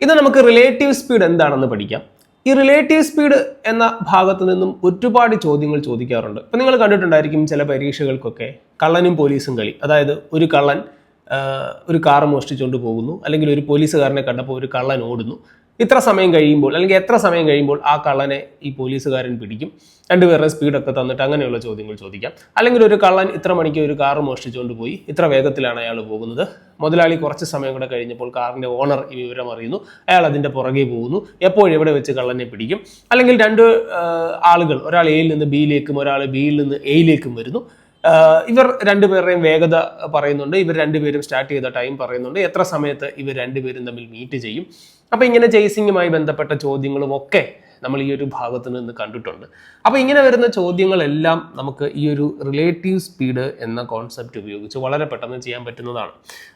ഇത് നമുക്ക് relative speed എന്താണെന്ന് പഠിക്കാം. ഈ റിലേറ്റീവ് സ്പീഡ് എന്ന ഭാഗത്ത് നിന്നും ഒരുപാട് ചോദ്യങ്ങൾ ചോദിക്കാറുണ്ട്. ഇപ്പം നിങ്ങൾ കണ്ടിട്ടുണ്ടായിരിക്കും ചില പരീക്ഷകൾക്കൊക്കെ കള്ളനും പോലീസും കളി. അതായത് ഒരു കള്ളൻ ഒരു കാറ് മോഷ്ടിച്ചുകൊണ്ട് പോകുന്നു, അല്ലെങ്കിൽ ഒരു പോലീസുകാരനെ കണ്ടപ്പോൾ ഒരു കള്ളൻ ഓടുന്നു. ഇത്ര സമയം കഴിയുമ്പോൾ അല്ലെങ്കിൽ എത്ര സമയം കഴിയുമ്പോൾ ആ കള്ളനെ ഈ പോലീസുകാരൻ പിടിക്കും, രണ്ടുപേരുടെ സ്പീഡൊക്കെ തന്നിട്ട് അങ്ങനെയുള്ള ചോദ്യങ്ങൾ ചോദിക്കാം. അല്ലെങ്കിൽ ഒരു കള്ളൻ ഇത്ര മണിക്ക് ഒരു കാറ് മോഷ്ടിച്ചുകൊണ്ട് പോയി, ഇത്ര വേഗത്തിലാണ് അയാൾ പോകുന്നത്, മുതലാളി കുറച്ച് സമയം കൂടെ കഴിഞ്ഞപ്പോൾ കാറിൻ്റെ ഓണർ ഈ വിവരം അറിയുന്നു, അയാൾ അതിൻ്റെ പുറകെ പോകുന്നു, എവിടെ വെച്ച് കള്ളനെ പിടിക്കും. അല്ലെങ്കിൽ രണ്ട് ആളുകൾ, ഒരാൾ എയിൽ നിന്ന് ബിയിലേക്കും ഒരാൾ ബിയിൽ നിന്ന് എയിലേക്കും വരുന്നു. ഇവർ രണ്ടുപേരുടെയും വേഗത പറയുന്നുണ്ട്, ഇവർ രണ്ടുപേരും സ്റ്റാർട്ട് ചെയ്ത ടൈം പറയുന്നുണ്ട്, എത്ര സമയത്ത് ഇവർ രണ്ടുപേരും തമ്മിൽ മീറ്റ് ചെയ്യും. അപ്പോൾ ഇങ്ങനെ ചേസിങ്ങുമായി ബന്ധപ്പെട്ട ചോദ്യങ്ങളും ഒക്കെ നമ്മൾ ഈ ഒരു ഭാഗത്ത് നിന്ന് കണ്ടിട്ടുണ്ട്. അപ്പോൾ ഇങ്ങനെ വരുന്ന ചോദ്യങ്ങളെല്ലാം നമുക്ക് ഈ ഒരു റിലേറ്റീവ് സ്പീഡ് എന്ന കോൺസെപ്റ്റ് ഉപയോഗിച്ച് വളരെ പെട്ടെന്ന് ചെയ്യാൻ പറ്റുന്നതാണ്.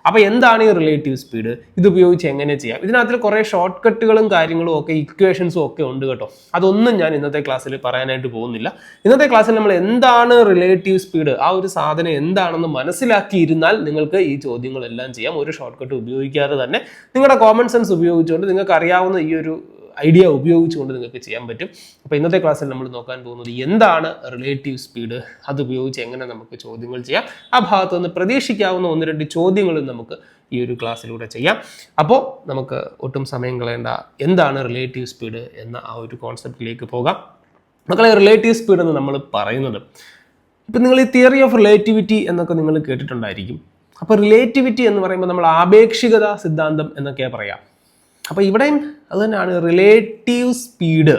അപ്പോൾ എന്താണ് ഈ റിലേറ്റീവ് സ്പീഡ്, ഇത് ഉപയോഗിച്ച് എങ്ങനെ ചെയ്യാം? ഇതിനകത്ത് കുറേ ഷോർട്ട് കട്ടുകളും കാര്യങ്ങളും ഒക്കെ ഇക്വേഷൻസും ഒക്കെ ഉണ്ട് കേട്ടോ. അതൊന്നും ഞാൻ ഇന്നത്തെ ക്ലാസ്സിൽ പറയാനായിട്ട് പോകുന്നില്ല. ഇന്നത്തെ ക്ലാസ്സിൽ നമ്മൾ എന്താണ് റിലേറ്റീവ് സ്പീഡ്, ആ ഒരു സാധനം എന്താണെന്ന് മനസ്സിലാക്കിയിരുന്നാൽ നിങ്ങൾക്ക് ഈ ചോദ്യങ്ങളെല്ലാം ചെയ്യാം. ഒരു ഷോർട്ട് കട്ട് ഉപയോഗിക്കാതെ തന്നെ നിങ്ങളുടെ കോമൺ സെൻസ് ഉപയോഗിച്ചുകൊണ്ട് നിങ്ങൾക്ക് അറിയാവുന്ന ഈ ഒരു ഐഡിയ ഉപയോഗിച്ചുകൊണ്ട് നിങ്ങൾക്ക് ചെയ്യാൻ പറ്റും. അപ്പോൾ ഇന്നത്തെ ക്ലാസ്സിൽ നമ്മൾ നോക്കാൻ പോകുന്നത് എന്താണ് റിലേറ്റീവ് സ്പീഡ്, അത് ഉപയോഗിച്ച് എങ്ങനെ നമുക്ക് ചോദ്യങ്ങൾ ചെയ്യാം. ആ ഭാഗത്ത് നിന്ന് പ്രതീക്ഷിക്കാവുന്ന 1-2 ചോദ്യങ്ങളും നമുക്ക് ഈ ഒരു ക്ലാസ്സിലൂടെ ചെയ്യാം. അപ്പോൾ നമുക്ക് ഒട്ടും സമയം കളയേണ്ട, എന്താണ് റിലേറ്റീവ് സ്പീഡ് എന്ന ആ ഒരു കോൺസെപ്റ്റിലേക്ക് പോകാം. മക്കളെ, റിലേറ്റീവ് സ്പീഡ് എന്ന് നമ്മൾ പറയുന്നത്, ഇപ്പം നിങ്ങൾ ഈ തിയറി ഓഫ് റിലേറ്റിവിറ്റി എന്നൊക്കെ നിങ്ങൾ കേട്ടിട്ടുണ്ടായിരിക്കും. അപ്പോൾ റിലേറ്റിവിറ്റി എന്ന് പറയുമ്പോൾ നമ്മൾ ആപേക്ഷികത സിദ്ധാന്തം എന്നൊക്കെയാണ് പറയാം. അപ്പോൾ ഇവിടെയും അത് തന്നെയാണ് റിലേറ്റീവ് സ്പീഡ്.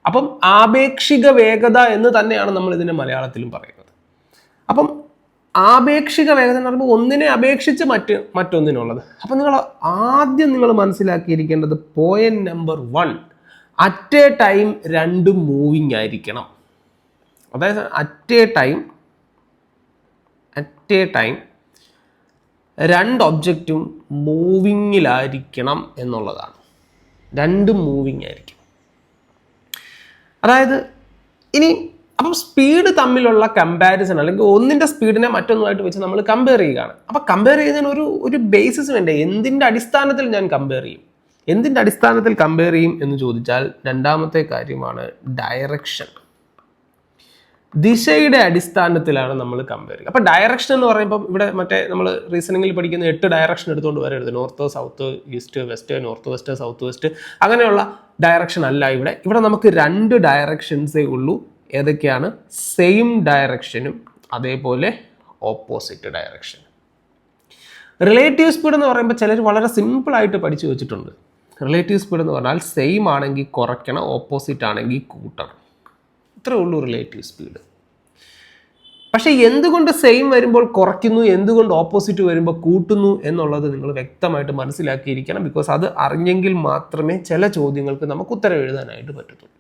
അപ്പം ആപേക്ഷിക വേഗത എന്ന് തന്നെയാണ് നമ്മൾ ഇതിനെ മലയാളത്തിലും പറയുന്നത്. അപ്പം ആപേക്ഷിക വേഗത എന്ന് പറയുമ്പോൾ ഒന്നിനെ അപേക്ഷിച്ച് മറ്റൊന്നിനുള്ളത്. അപ്പം ആദ്യം നിങ്ങൾ മനസ്സിലാക്കിയിരിക്കേണ്ടത് point number 1, at a time രണ്ടും മൂവിങ് ആയിരിക്കണം. അതായത് അറ്റ് എ ടൈം രണ്ട് ഒബ്ജക്റ്റും മൂവിങ്ങിലായിരിക്കണം എന്നുള്ളതാണ്. രണ്ടും മൂവിങ് ആയിരിക്കും. അതായത് ഇനി അപ്പം സ്പീഡ് തമ്മിലുള്ള കമ്പാരിസൺ, അല്ലെങ്കിൽ ഒന്നിൻ്റെ സ്പീഡിനെ മറ്റൊന്നുമായിട്ട് വെച്ച് നമ്മൾ കമ്പയർ ചെയ്യുകയാണ്. അപ്പം കമ്പയർ ചെയ്യുന്നതിന് ഒരു ബേസിസ് വേണ്ടേ? എന്തിൻ്റെ അടിസ്ഥാനത്തിൽ ഞാൻ കമ്പയർ ചെയ്യും? എന്തിൻ്റെ അടിസ്ഥാനത്തിൽ കമ്പയർ ചെയ്യും എന്ന് ചോദിച്ചാൽ രണ്ടാമത്തെ കാര്യമാണ് ഡയറക്ഷൻ. ദിശയുടെ അടിസ്ഥാനത്തിലാണ് നമ്മൾ കമ്പയർ ചെയ്യുക. അപ്പോൾ ഡയറക്ഷൻ എന്ന് പറയുമ്പോൾ ഇവിടെ മറ്റേ നമ്മൾ റീസണിങ്ങിൽ പഠിക്കുന്ന 8 ഡയറക്ഷൻ എടുത്തുകൊണ്ട് വരരുത്. North, south, east, west, north west, south west, അങ്ങനെയുള്ള ഡയറക്ഷൻ അല്ല ഇവിടെ. ഇവിടെ നമുക്ക് 2 ഡയറക്ഷൻസേ ഉള്ളൂ. ഏതൊക്കെയാണ്? സെയിം ഡയറക്ഷനും അതേപോലെ ഓപ്പോസിറ്റ് ഡയറക്ഷൻ. റിലേറ്റീവ് സ്പീഡ് എന്ന് പറയുമ്പോൾ ചിലർ വളരെ സിമ്പിളായിട്ട് പഠിച്ചു വെച്ചിട്ടുണ്ട്. റിലേറ്റീവ് സ്പീഡ് എന്ന് പറഞ്ഞാൽ സെയിം ആണെങ്കിൽ കുറയ്ക്കണം, ഓപ്പോസിറ്റ് ആണെങ്കിൽ കൂട്ടണം. ഇത്രേ ഉള്ളൂ റിലേറ്റീവ് സ്പീഡ്. പക്ഷേ എന്തുകൊണ്ട് സെയിം വരുമ്പോൾ കുറയ്ക്കുന്നു, എന്തുകൊണ്ട് ഓപ്പോസിറ്റ് വരുമ്പോൾ കൂട്ടുന്നു എന്നുള്ളത് നിങ്ങൾ വ്യക്തമായിട്ട് മനസ്സിലാക്കിയിരിക്കണം. ബിക്കോസ് അത് അറിഞ്ഞെങ്കിൽ മാത്രമേ ചില ചോദ്യങ്ങൾക്ക് നമുക്ക് ഉത്തരം എഴുതാനായിട്ട് പറ്റത്തുള്ളൂ.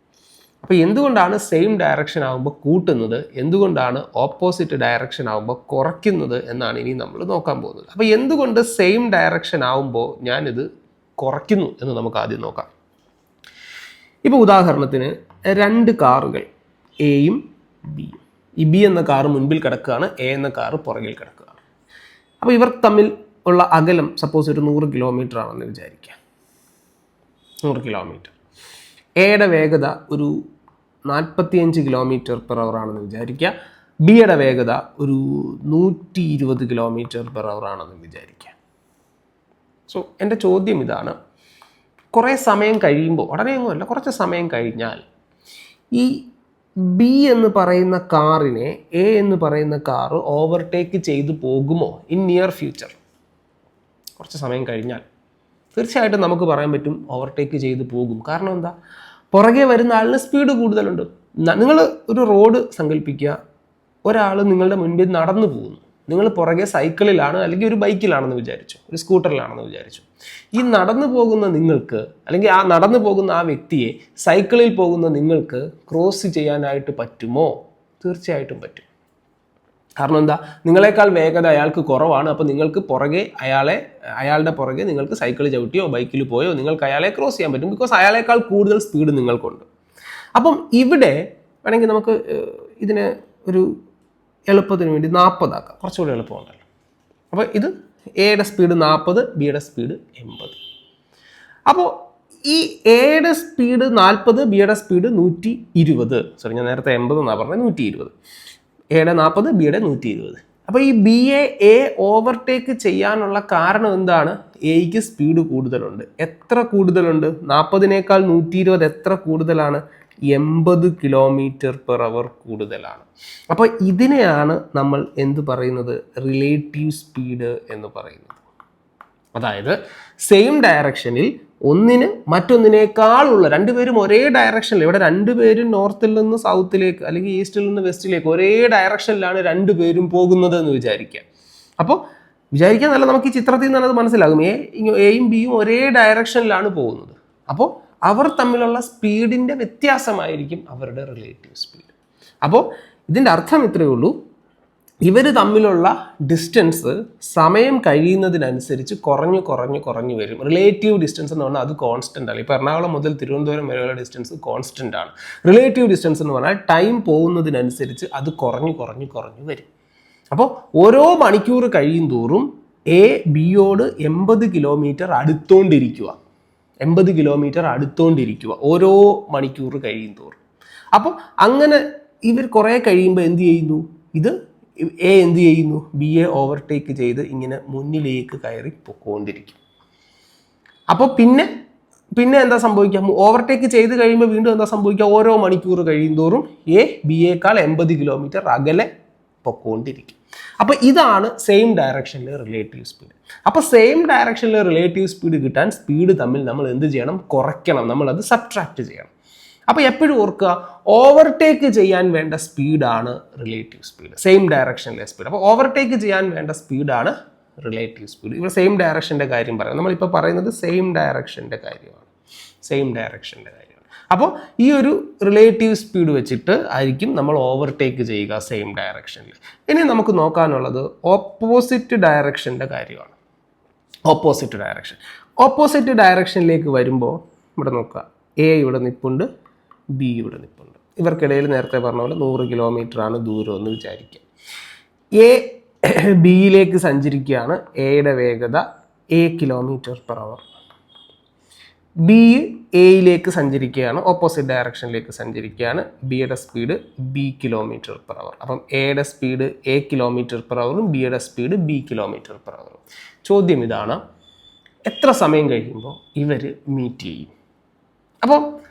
അപ്പോൾ എന്തുകൊണ്ടാണ് സെയിം ഡയറക്ഷൻ ആകുമ്പോൾ കൂട്ടുന്നത്, എന്തുകൊണ്ടാണ് ഓപ്പോസിറ്റ് ഡയറക്ഷൻ ആകുമ്പോൾ കുറയ്ക്കുന്നത് എന്നാണ് ഇനി നമ്മൾ നോക്കാൻ പോകുന്നത്. അപ്പോൾ എന്തുകൊണ്ട് സെയിം ഡയറക്ഷൻ ആകുമ്പോൾ ഞാനിത് കുറയ്ക്കുന്നു എന്ന് നമുക്ക് ആദ്യം നോക്കാം. ഇപ്പോൾ ഉദാഹരണത്തിന് 2 കാറുകൾ, എയും ബിയും. ഈ ബി എന്ന കാറ് മുൻപിൽ കിടക്കുകയാണ്, എ എന്ന കാറ് പുറകിൽ കിടക്കുകയാണ്. അപ്പോൾ ഇവർ തമ്മിൽ ഉള്ള അകലം സപ്പോസ് ഒരു 100 കിലോമീറ്റർ ആണെന്ന് വിചാരിക്കുക. 100 കിലോമീറ്റർ. എയുടെ വേഗത ഒരു 45 km/h ആണെന്ന് വിചാരിക്കുക. ബിയുടെ വേഗത ഒരു 120 km/h ആണെന്ന് വിചാരിക്കുക. സോ എൻ്റെ ചോദ്യം ഇതാണ്, കുറേ സമയം കഴിയുമ്പോൾ, ഉടനെയൊന്നുമല്ല, കുറച്ച് സമയം കഴിഞ്ഞാൽ ഈ ബി എന്ന് പറയുന്ന കാറിനെ എ എന്ന് പറയുന്ന കാറ് ഓവർടേക്ക് ചെയ്തു പോകുമോ ഇൻ നിയർ ഫ്യൂച്ചർ? കുറച്ച് സമയം കഴിഞ്ഞാൽ തീർച്ചയായിട്ടും നമുക്ക് പറയാൻ പറ്റും ഓവർടേക്ക് ചെയ്തു പോകും. കാരണം എന്താ? പുറകെ വരുന്ന ആളിന് സ്പീഡ് കൂടുതലുണ്ട്. നിങ്ങൾ ഒരു റോഡ് സങ്കല്പിക്കുക, ഒരാൾ നിങ്ങളുടെ മുൻപിൽ നടന്നു പോകുന്നു, നിങ്ങൾ പുറകെ സൈക്കിളിലാണ് അല്ലെങ്കിൽ ഒരു ബൈക്കിലാണെന്ന് വിചാരിച്ചു, ഒരു സ്കൂട്ടറിലാണെന്ന് വിചാരിച്ചു. ഈ നടന്നു പോകുന്ന നിങ്ങൾക്ക്, അല്ലെങ്കിൽ ആ നടന്നു പോകുന്ന ആ വ്യക്തിയെ സൈക്കിളിൽ പോകുന്ന നിങ്ങൾക്ക് ക്രോസ് ചെയ്യാനായിട്ട് പറ്റുമോ? തീർച്ചയായിട്ടും പറ്റും. കാരണം എന്താ? നിങ്ങളെക്കാൾ വേഗത അയാൾക്ക് കുറവാണ്. അപ്പോൾ നിങ്ങൾക്ക് പുറകെ അയാളുടെ പുറകെ നിങ്ങൾക്ക് സൈക്കിൾ ചവിട്ടിയോ ബൈക്കിൽ പോയോ നിങ്ങൾക്ക് അയാളെ ക്രോസ് ചെയ്യാൻ പറ്റും. ബിക്കോസ് അയാളെക്കാൾ കൂടുതൽ സ്പീഡ് നിങ്ങൾക്കുണ്ട്. അപ്പം ഇവിടെ വേണമെങ്കിൽ നമുക്ക് ഇതിനെ ഒരു എളുപ്പത്തിന് വേണ്ടി 40 ആക്കാം, കുറച്ചുകൂടി എളുപ്പമുണ്ടല്ലോ. അപ്പോൾ ഇത് എയുടെ സ്പീഡ് 40, ബിയുടെ സ്പീഡ് 80. അപ്പോൾ ഈ എയുടെ സ്പീഡ് 40, ബിയുടെ സ്പീഡ് 120. സോറി, ഞാൻ നേരത്തെ 80 എന്നാണ് പറഞ്ഞത്, 120. എയുടെ 40, ബിയുടെ 120. അപ്പോൾ ഈ എ ഓവർടേക്ക് ചെയ്യാനുള്ള കാരണം എന്താണ്? എയ്ക്ക് സ്പീഡ് കൂടുതലുണ്ട്. എത്ര കൂടുതലുണ്ട്? 40-നേക്കാൾ 120 എത്ര കൂടുതലാണ്? 80 km/h കൂടുതലാണ്. അപ്പോൾ ഇതിനെയാണ് നമ്മൾ എന്ത് പറയുന്നത്? റിലേറ്റീവ് സ്പീഡ് എന്ന് പറയുന്നത്. അതായത് സെയിം ഡയറക്ഷനിൽ ഒന്നിന് മറ്റൊന്നിനേക്കാളുള്ള, രണ്ടുപേരും ഒരേ ഡയറക്ഷനിൽ, ഇവിടെ രണ്ടുപേരും നോർത്തിൽ നിന്ന് സൗത്തിലേക്ക് അല്ലെങ്കിൽ ഈസ്റ്റിൽ നിന്ന് വെസ്റ്റിലേക്ക് ഒരേ ഡയറക്ഷനിലാണ് രണ്ടുപേരും പോകുന്നത് എന്ന് വിചാരിക്കുക. അപ്പോൾ വിചാരിക്കാൻ നല്ല, നമുക്ക് ഈ ചിത്രത്തിൽ നിന്ന് അത് മനസ്സിലാകും. എയും ബിയും ഒരേ ഡയറക്ഷനിലാണ് പോകുന്നത്. അപ്പോൾ അവർ തമ്മിലുള്ള സ്പീഡിൻ്റെ വ്യത്യാസമായിരിക്കും അവരുടെ റിലേറ്റീവ് സ്പീഡ്. അപ്പോൾ ഇതിൻ്റെ അർത്ഥം ഇത്രയേ ഉള്ളൂ, ഇവർ തമ്മിലുള്ള ഡിസ്റ്റൻസ് സമയം കഴിയുന്നതിനനുസരിച്ച് കുറഞ്ഞു വരും. റിലേറ്റീവ് ഡിസ്റ്റൻസ് എന്ന് പറഞ്ഞാൽ അത് കോൺസ്റ്റൻ്റ് ആണ്. ഇപ്പോൾ എറണാകുളം മുതൽ തിരുവനന്തപുരം വരെയുള്ള ഡിസ്റ്റൻസ് കോൺസ്റ്റൻ്റ് ആണ്. റിലേറ്റീവ് ഡിസ്റ്റൻസ് എന്ന് പറഞ്ഞാൽ ടൈം പോകുന്നതിനനുസരിച്ച് അത് കുറഞ്ഞു വരും. അപ്പോൾ ഓരോ മണിക്കൂർ കഴിയും തോറും എ ബിയോട് 80 കിലോമീറ്റർ അടുത്തോണ്ടിരിക്കുക. 80 കിലോമീറ്റർ അടുത്തോണ്ടിരിക്കുക ഓരോ മണിക്കൂർ കഴിയും തോറും. അപ്പോൾ അങ്ങനെ ഇവർ കുറേ കഴിയുമ്പോൾ എന്ത് ചെയ്യുന്നു? എ എന്ത് ചെയ്യുന്നു? ബിയെ ഓവർടേക്ക് ചെയ്ത് ഇങ്ങനെ മുന്നിലേക്ക് കയറി പൊക്കോണ്ടിരിക്കും. അപ്പോൾ പിന്നെ എന്താ സംഭവിക്കുക? ഓവർടേക്ക് ചെയ്ത് കഴിയുമ്പോൾ വീണ്ടും എന്താ സംഭവിക്കുക? ഓരോ മണിക്കൂർ കഴിയും തോറും എ ബിയേക്കാൾ 80 കിലോമീറ്റർ അകലെ പൊക്കോണ്ടിരിക്കും. അപ്പോൾ ഇതാണ് സെയിം ഡയറക്ഷനിലെ റിലേറ്റീവ് സ്പീഡ്. അപ്പോൾ സെയിം ഡയറക്ഷനിലെ റിലേറ്റീവ് സ്പീഡ് കിട്ടാൻ സ്പീഡ് തമ്മിൽ നമ്മൾ എന്ത് ചെയ്യണം? കുറയ്ക്കണം. നമ്മളത് സബ്ട്രാക്ട് ചെയ്യണം. അപ്പോൾ എപ്പോഴും ഓർക്കുക, ഓവർടേക്ക് ചെയ്യാൻ വേണ്ട സ്പീഡാണ് റിലേറ്റീവ് സ്പീഡ്, സെയിം ഡയറക്ഷനിലെ സ്പീഡ്. അപ്പോൾ ഓവർടേക്ക് ചെയ്യാൻ വേണ്ട സ്പീഡാണ് റിലേറ്റീവ് സ്പീഡ്. ഇവിടെ സെയിം ഡയറക്ഷൻ്റെ കാര്യം പറയാം. നമ്മളിപ്പോൾ പറയുന്നത് സെയിം ഡയറക്ഷൻ്റെ കാര്യമാണ്. അപ്പോൾ ഈ ഒരു റിലേറ്റീവ് സ്പീഡ് വെച്ചിട്ട് ആയിരിക്കും നമ്മൾ ഓവർടേക്ക് ചെയ്യുക സെയിം ഡയറക്ഷനിൽ. ഇനി നമുക്ക് നോക്കാനുള്ളത് ഓപ്പോസിറ്റ് ഡയറക്ഷൻ്റെ കാര്യമാണ്. ഓപ്പോസിറ്റ് ഡയറക്ഷനിലേക്ക് വരുമ്പോൾ ഇവിടെ നോക്കുക, എ ഇവിടെ നിൽപ്പുണ്ട്, ബി ഇവിടെ നിൽപ്പുണ്ട്. ഇവർക്കിടയിൽ നേരത്തെ പറഞ്ഞ പോലെ 100 കിലോമീറ്റർ ആണ് ദൂരം എന്ന് വിചാരിക്കുക. എ ബിയിലേക്ക് സഞ്ചരിക്കുകയാണ്. എയുടെ വേഗത A km/h. ബി എയിലേക്ക് സഞ്ചരിക്കുകയാണ്, ഓപ്പോസിറ്റ് ഡയറക്ഷനിലേക്ക് സഞ്ചരിക്കുകയാണ്. ബിയുടെ സ്പീഡ് B km/h. അപ്പം എയുടെ സ്പീഡ് A km/h, ബിയുടെ സ്പീഡ് B km/h. ചോദ്യം ഇതാണ്, എത്ര സമയം കഴിയുമ്പോൾ ഇവർ മീറ്റ് ചെയ്യും? അപ്പോൾ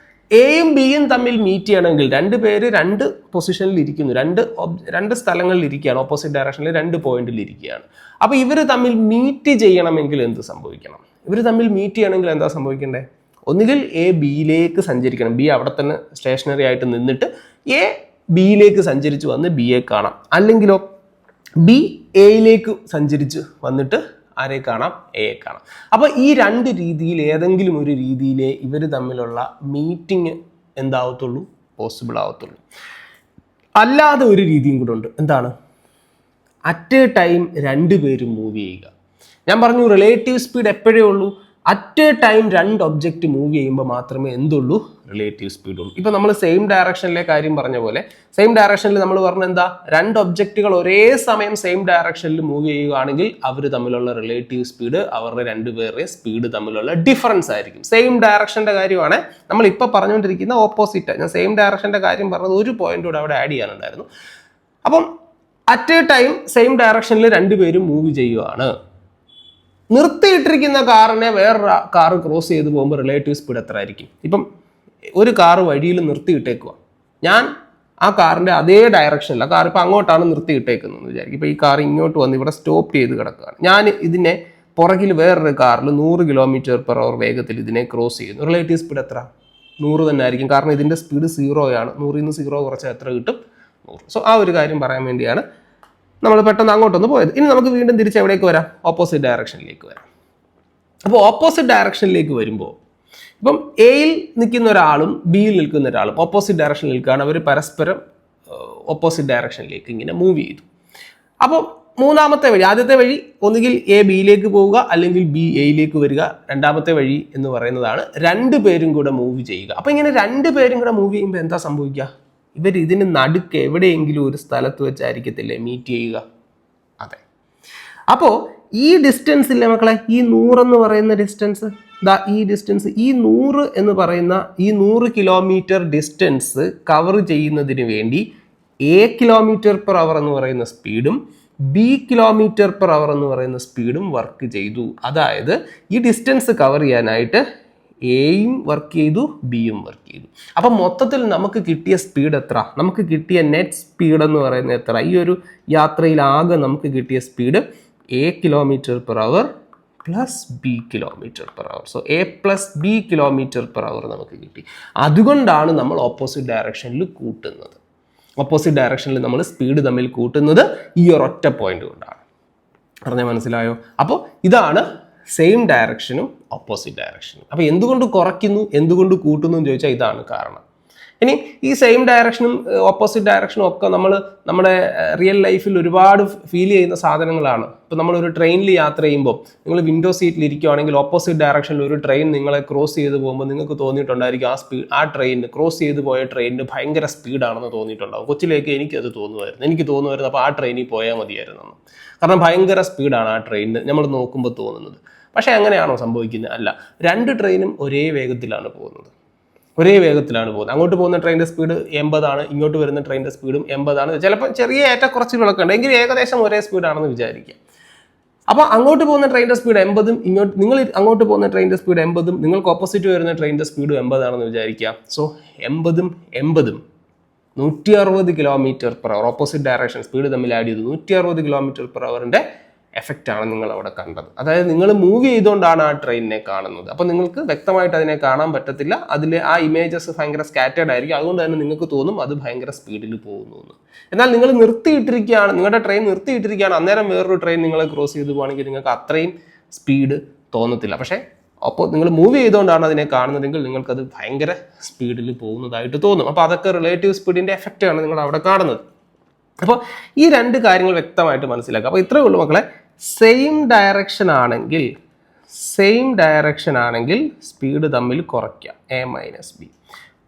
എയും ബിയും തമ്മിൽ മീറ്റ് ചെയ്യണമെങ്കിൽ രണ്ടുപേര് രണ്ട് പൊസിഷനിൽ ഇരിക്കുന്നു, രണ്ട് സ്ഥലങ്ങളിൽ ഇരിക്കുകയാണ്, ഓപ്പോസിറ്റ് ഡയറക്ഷനിൽ 2 പോയിന്റിൽ ഇരിക്കുകയാണ്. അപ്പോൾ ഇവർ തമ്മിൽ മീറ്റ് ചെയ്യണമെങ്കിൽ എന്ത് സംഭവിക്കണം? ഇവർ തമ്മിൽ മീറ്റ് ചെയ്യണമെങ്കിൽ എന്താ സംഭവിക്കേണ്ടത്? ഒന്നുകിൽ എ ബിയിലേക്ക് സഞ്ചരിക്കണം, ബി അവിടെ തന്നെ സ്റ്റേഷനറി ആയിട്ട് നിന്നിട്ട് എ ബിയിലേക്ക് സഞ്ചരിച്ച് വന്ന് ബിയെ കാണാം. അല്ലെങ്കിലോ ബി എയിലേക്ക് സഞ്ചരിച്ച് വന്നിട്ട് ആരെ കാണാം? എയെ കാണാം. അപ്പോൾ ഈ 2 രീതിയിൽ ഏതെങ്കിലും ഒരു രീതിയിലേ ഇവർ തമ്മിലുള്ള മീറ്റിംഗ് എന്താവത്തുള്ളൂ? പോസിബിൾ ആവത്തുള്ളൂ. അല്ലാതെ ഒരു രീതിയും കൂടെ ഉണ്ട്. എന്താണ്? അറ്റ് എ ടൈം 2 പേരും മൂവ് ചെയ്യുക. ഞാൻ പറഞ്ഞു റിലേറ്റീവ് സ്പീഡ് എപ്പോഴേ ഉള്ളൂ? At a time 2 object move ചെയ്യുമ്പോൾ മാത്രമേ എന്തുള്ളൂ? റിലേറ്റീവ് സ്പീഡ് ഉള്ളൂ. ഇപ്പം നമ്മൾ സെയിം ഡയറക്ഷനിലെ കാര്യം പറഞ്ഞ പോലെ സെയിം ഡയറക്ഷനിൽ നമ്മൾ പറഞ്ഞ എന്താ? 2 ഒബ്ജക്റ്റുകൾ ഒരേ സമയം സെയിം ഡയറക്ഷനിൽ മൂവ് ചെയ്യുകയാണെങ്കിൽ അവർ തമ്മിലുള്ള റിലേറ്റീവ് സ്പീഡ് അവരുടെ 2 പേരുടെ സ്പീഡ് തമ്മിലുള്ള ഡിഫറൻസ് ആയിരിക്കും. സെയിം ഡയറക്ഷൻ്റെ കാര്യമാണ് നമ്മൾ ഇപ്പോൾ പറഞ്ഞുകൊണ്ടിരിക്കുന്ന ഓപ്പോസിറ്റ്. ഞാൻ സെയിം ഡയറക്ഷൻ്റെ കാര്യം പറഞ്ഞത് ഒരു പോയിന്റ് കൂടെ അവിടെ ആഡ് ചെയ്യാനുണ്ടായിരുന്നു. അപ്പം അറ്റ് എ ടൈം സെയിം ഡയറക്ഷനിൽ 2 പേരും മൂവ് ചെയ്യുകയാണ്. നിർത്തിയിട്ടിരിക്കുന്ന കാറിനെ വേറൊരു കാറ് ക്രോസ് ചെയ്ത് പോകുമ്പോൾ റിലേറ്റീവ് സ്പീഡ് എത്ര ആയിരിക്കും? ഇപ്പം ഒരു കാറ് വഴിയിൽ നിർത്തിയിട്ടേക്കുക, ഞാൻ ആ കാറിൻ്റെ അതേ ഡയറക്ഷനിൽ, ആ കാർ ഇപ്പം അങ്ങോട്ടാണ് നിർത്തിയിട്ടേക്കുന്നതെന്ന് വിചാരിക്കും. ഇപ്പോൾ ഈ കാർ ഇങ്ങോട്ട് വന്ന് ഇവിടെ സ്റ്റോപ്പ് ചെയ്ത് കിടക്കുകയാണ്. ഞാൻ ഇതിനെ പുറകിൽ വേറൊരു കാറിൽ 100 km/h വേഗത്തിൽ ഇതിനെ ക്രോസ് ചെയ്യുന്നു. റിലേറ്റീവ് സ്പീഡ് എത്ര? 100 തന്നെ ആയിരിക്കും. കാരണം ഇതിൻ്റെ സ്പീഡ് 0 ആണ്. 100ൽ നിന്ന് 0 കുറച്ചാൽ എത്ര കിട്ടും? 100. സോ ആ ഒരു കാര്യം പറയാൻ വേണ്ടിയാണ് നമ്മൾ പെട്ടെന്ന് അങ്ങോട്ടൊന്ന് പോയത്. ഇനി നമുക്ക് വീണ്ടും തിരിച്ച് എവിടേക്ക് വരാം? ഓപ്പോസിറ്റ് ഡയറക്ഷനിലേക്ക് വരാം. അപ്പോൾ ഓപ്പോസിറ്റ് ഡയറക്ഷനിലേക്ക് വരുമ്പോൾ ഇപ്പം എയിൽ നിൽക്കുന്ന ഒരാളും ബിയിൽ നിൽക്കുന്ന ഒരാളും ഓപ്പോസിറ്റ് ഡയറക്ഷനിൽ നിൽക്കുകയാണ്. അവർ പരസ്പരം ഓപ്പോസിറ്റ് ഡയറക്ഷനിലേക്ക് ഇങ്ങനെ മൂവ് ചെയ്തു. അപ്പോൾ മൂന്നാമത്തെ വഴി, ആദ്യത്തെ വഴി ഒന്നുകിൽ എ ബിയിലേക്ക് പോവുക അല്ലെങ്കിൽ ബി എയിലേക്ക് വരിക. രണ്ടാമത്തെ വഴി എന്ന് പറയുന്നതാണ് 2 പേരും കൂടെ മൂവ് ചെയ്യുക. അപ്പോൾ ഇങ്ങനെ 2 പേരും കൂടെ മൂവ് ചെയ്യുമ്പോൾ എന്താ സംഭവിക്കുക? ഇവർ ഇതിന് നടുക്ക് എവിടെയെങ്കിലും ഒരു സ്ഥലത്ത് വെച്ചായിരിക്കത്തില്ലേ മീറ്റ് ചെയ്യുക? അതെ. അപ്പോൾ ഈ ഡിസ്റ്റൻസ് ഇല്ലേ മക്കളെ, ഈ 100 എന്ന് പറയുന്ന ഡിസ്റ്റൻസ്, ഈ ഡിസ്റ്റൻസ്, ഈ 100 എന്ന് പറയുന്ന ഈ 100 കിലോമീറ്റർ ഡിസ്റ്റൻസ് കവർ ചെയ്യുന്നതിന് വേണ്ടി A km/h എന്ന് പറയുന്ന സ്പീഡും B km/h എന്ന് പറയുന്ന സ്പീഡും വർക്ക് ചെയ്തു. അതായത് ഈ ഡിസ്റ്റൻസ് കവർ ചെയ്യാനായിട്ട് എയും വർക്ക് ചെയ്തു, ബിയും വർക്ക് ചെയ്തു. അപ്പം മൊത്തത്തിൽ നമുക്ക് കിട്ടിയ സ്പീഡ് എത്ര? നമുക്ക് കിട്ടിയ നെറ്റ് സ്പീഡ് എന്ന് പറയുന്നത് എത്ര? ഈ ഒരു യാത്രയിൽ ആകെ നമുക്ക് കിട്ടിയ speed A km/h plus B km/h. So A plus B km/h നമുക്ക് കിട്ടി. അതുകൊണ്ടാണ് നമ്മൾ ഓപ്പോസിറ്റ് ഡയറക്ഷനിൽ കൂട്ടുന്നത്. ഓപ്പോസിറ്റ് ഡയറക്ഷനിൽ നമ്മൾ സ്പീഡ് തമ്മിൽ കൂട്ടുന്നത് ഈ ഒരൊറ്റ പോയിന്റ് കൊണ്ടാണ്. പറഞ്ഞാൽ മനസ്സിലായോ? അപ്പോൾ ഇതാണ് സെയിം ഡയറക്ഷനും ഓപ്പോസിറ്റ് ഡയറക്ഷനും. അപ്പോൾ എന്തുകൊണ്ട് കുറയ്ക്കുന്നു, എന്തുകൊണ്ട് കൂട്ടുന്നു എന്ന് ചോദിച്ചാൽ ഇതാണ് കാരണം. ഇനി ഈ സെയിം ഡയറക്ഷനും ഓപ്പോസിറ്റ് ഡയറക്ഷനും ഒക്കെ നമ്മുടെ റിയൽ ലൈഫിൽ ഒരുപാട് ഫീൽ ചെയ്യുന്ന സാധനങ്ങളാണ്. ഇപ്പോൾ നമ്മളൊരു ട്രെയിനിൽ യാത്ര ചെയ്യുമ്പോൾ നിങ്ങൾ വിൻഡോ സീറ്റിൽ ഇരിക്കുകയാണെങ്കിൽ ഓപ്പോസിറ്റ് ഡയറക്ഷനിൽ ഒരു ട്രെയിൻ നിങ്ങളെ ക്രോസ് ചെയ്ത് പോകുമ്പോൾ നിങ്ങൾക്ക് തോന്നിയിട്ടുണ്ടായിരിക്കും ആ ട്രെയിനിന് ക്രോസ് ചെയ്ത് പോയ ട്രെയിനിന് ഭയങ്കര സ്പീഡാണെന്ന് തോന്നിയിട്ടുണ്ടാകും. കൊച്ചിലേക്ക് എനിക്കത് തോന്നുമായിരുന്നു അപ്പോൾ ആ ട്രെയിനിൽ പോയാൽ മതിയായിരുന്നു. കാരണം ഭയങ്കര സ്പീഡാണ് ആ ട്രെയിനിന് നമ്മൾ നോക്കുമ്പോൾ തോന്നുന്നത്. പക്ഷേ അങ്ങനെയാണോ സംഭവിക്കുന്നത്? അല്ല. രണ്ട് ട്രെയിനും ഒരേ വേഗത്തിലാണ് പോകുന്നത്. അങ്ങോട്ട് പോകുന്ന ട്രെയിനിൻ്റെ സ്പീഡ് 80 ഇങ്ങോട്ട് വരുന്ന ട്രെയിനിൻ്റെ സ്പീഡും 80. ചിലപ്പോൾ ചെറിയ ഏറ്റക്കുറച്ചിലൊക്കെ ഉണ്ട്, എങ്കിലും ഏകദേശം ഒരേ സ്പീഡാണെന്ന് വിചാരിക്കാം. അപ്പോൾ അങ്ങോട്ട് പോകുന്ന ട്രെയിനിൻ്റെ സ്പീഡ് 80, നിങ്ങൾ അങ്ങോട്ട് പോകുന്ന ട്രെയിനിൻ്റെ സ്പീഡ് 80, നിങ്ങൾക്ക് ഓപ്പോസിറ്റ് വരുന്ന ട്രെയിനിൻ്റെ സ്പീഡ് 80 വിചാരിക്കാം. So 80 160 km/h opposite direction speed തമ്മിൽ ആഡ് ചെയ്തു 160 km/h എഫക്റ്റ് ആണ് നിങ്ങൾ അവിടെ കണ്ടത്. അതായത് നിങ്ങൾ മൂവ് ചെയ്തുകൊണ്ടാണ് ആ ട്രെയിനിനെ കാണുന്നത്. അപ്പോൾ നിങ്ങൾക്ക് വ്യക്തമായിട്ട് അതിനെ കാണാൻ പറ്റത്തില്ല. അതിൽ ആ ഇമേജസ് ഭയങ്കര സ്കാറ്റേഡ് ആയിരിക്കും. അതുകൊണ്ട് തന്നെ നിങ്ങൾക്ക് തോന്നും അത് ഭയങ്കര സ്പീഡിൽ പോകുന്നു എന്ന്. എന്നാൽ നിങ്ങൾ നിർത്തിയിട്ടിരിക്കുകയാണ്, നിങ്ങളുടെ ട്രെയിൻ നിർത്തിയിട്ടിരിക്കുകയാണ്, അന്നേരം വേറൊരു ട്രെയിൻ നിങ്ങളെ ക്രോസ് ചെയ്ത് പോകുകയാണെങ്കിൽ നിങ്ങൾക്ക് അത്രയും സ്പീഡ് തോന്നത്തില്ല. പക്ഷേ അപ്പോൾ നിങ്ങൾ മൂവ് ചെയ്തുകൊണ്ടാണ് അതിനെ കാണുന്നതെങ്കിൽ നിങ്ങൾക്കത് ഭയങ്കര സ്പീഡിൽ പോകുന്നതായിട്ട് തോന്നും. അപ്പോൾ അതൊക്കെ റിലേറ്റീവ് സ്പീഡിൻ്റെ എഫക്റ്റാണ് നിങ്ങൾ അവിടെ കാണുന്നത്. അപ്പോൾ ഈ രണ്ട് കാര്യങ്ങൾ വ്യക്തമായിട്ട് മനസ്സിലാക്കുക. അപ്പോൾ ഇത്രയേ ഉള്ളൂ മക്കളെ. സെയിം ഡയറക്ഷൻ ആണെങ്കിൽ സ്പീഡ് തമ്മിൽ കുറയ്ക്കുക A - B.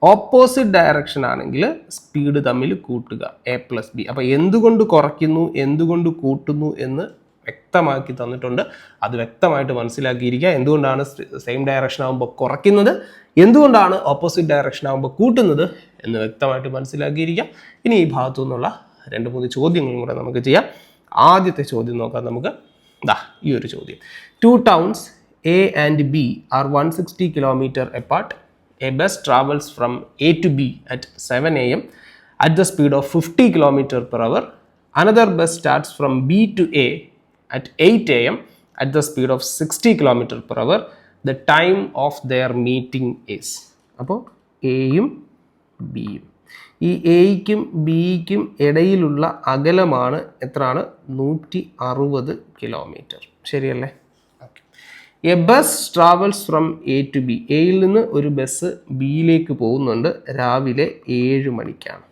ഓപ്പോസിറ്റ് ഡയറക്ഷൻ ആണെങ്കിൽ സ്പീഡ് തമ്മിൽ കൂട്ടുക A + B. അപ്പോൾ എന്തുകൊണ്ട് കുറയ്ക്കുന്നു, എന്തുകൊണ്ട് കൂട്ടുന്നു എന്ന് വ്യക്തമാക്കി തന്നിട്ടുണ്ട്. അത് വ്യക്തമായിട്ട് മനസ്സിലാക്കിയിരിക്കുക. എന്തുകൊണ്ടാണ് സെയിം ഡയറക്ഷൻ ആകുമ്പോൾ കുറയ്ക്കുന്നത്, എന്തുകൊണ്ടാണ് ഓപ്പോസിറ്റ് ഡയറക്ഷൻ ആകുമ്പോൾ കൂട്ടുന്നത് എന്ന് വ്യക്തമായിട്ട് മനസ്സിലാക്കിയിരിക്കുക. ഇനി ഈ ഭാഗത്തു നിന്നുള്ള 2-3 ചോദ്യങ്ങളും കൂടെ നമുക്ക് ചെയ്യാം. ആദ്യത്തെ ചോദ്യം നോക്കാം നമുക്ക്. ഈ ഒരു ചോദ്യം. 2 towns A and B are 160 km apart. A bus travels from A to B at 7 AM at the speed of 50 km/h. Another bus starts from B to A at 8 AM at the speed of 60 km/h. The time of their meeting is. അപ്പോൾ എയും ബിയും, ഈ എയ്ക്കും ബിക്കും ഇടയിലുള്ള അകലമാണ് എത്രയാണ്? 160 kilometre. ശരിയല്ലേ? Okay. A bus travels from A to B. എയിൽ നിന്ന് ഒരു ബസ് ബിയിലേക്ക് പോകുന്നുണ്ട് രാവിലെ 7 മണിക്കാണ്.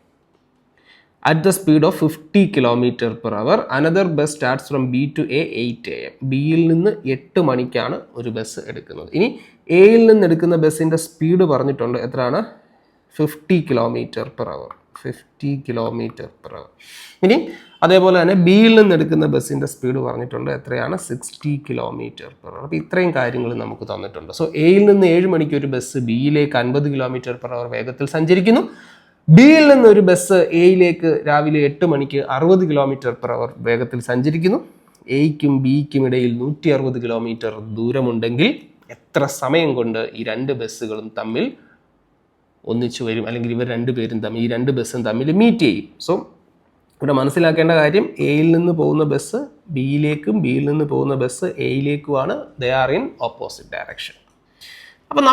at the speed of 50 km/h. Another bus starts from B to A 8 AM. ബിയിൽ നിന്ന് 8 മണിക്കാണ് ഒരു ബസ് എടുക്കുന്നത്. ഇനി എയിൽ നിന്ന് എടുക്കുന്ന ബസ്സിൻ്റെ സ്പീഡ് പറഞ്ഞിട്ടുണ്ട്. എത്രയാണ്? 50 km/h. 50 km/h. ഇനി അതേപോലെ തന്നെ ബിയിൽ നിന്ന് എടുക്കുന്ന ബസ്സിൻ്റെ സ്പീഡ് പറഞ്ഞിട്ടുണ്ട്. എത്രയാണ്? 60 km/h. അപ്പോൾ ഇത്രയും കാര്യങ്ങൾ നമുക്ക് തന്നിട്ടുണ്ട്. സോ എയിൽ നിന്ന് 7 മണിക്ക് ഒരു ബസ് ബിയിലേക്ക് 50 km/h വേഗത്തിൽ സഞ്ചരിക്കുന്നു. ബിയിൽ നിന്ന് ഒരു ബസ് എയിലേക്ക് രാവിലെ 8 മണിക്ക് 60 km/h വേഗത്തിൽ സഞ്ചരിക്കുന്നു. എയ്ക്കും ബിക്കും ഇടയിൽ 160 കിലോമീറ്റർ ദൂരമുണ്ടെങ്കിൽ എത്ര സമയം കൊണ്ട് ഈ രണ്ട് ബസ്സുകളും തമ്മിൽ ഒന്നിച്ചു വരും, അല്ലെങ്കിൽ ഇവർ രണ്ടുപേരും തമ്മിൽ, ഈ രണ്ട് ബസ്സും തമ്മിൽ മീറ്റ് ചെയ്യും? സോ ഇവിടെ മനസ്സിലാക്കേണ്ട കാര്യം, എയിൽ നിന്ന് പോകുന്ന ബസ് ബിയിലേക്കും ബിയിൽ നിന്ന് പോകുന്ന ബസ് എയിലേക്കുമാണ്. They are in opposite direction. അപ്പം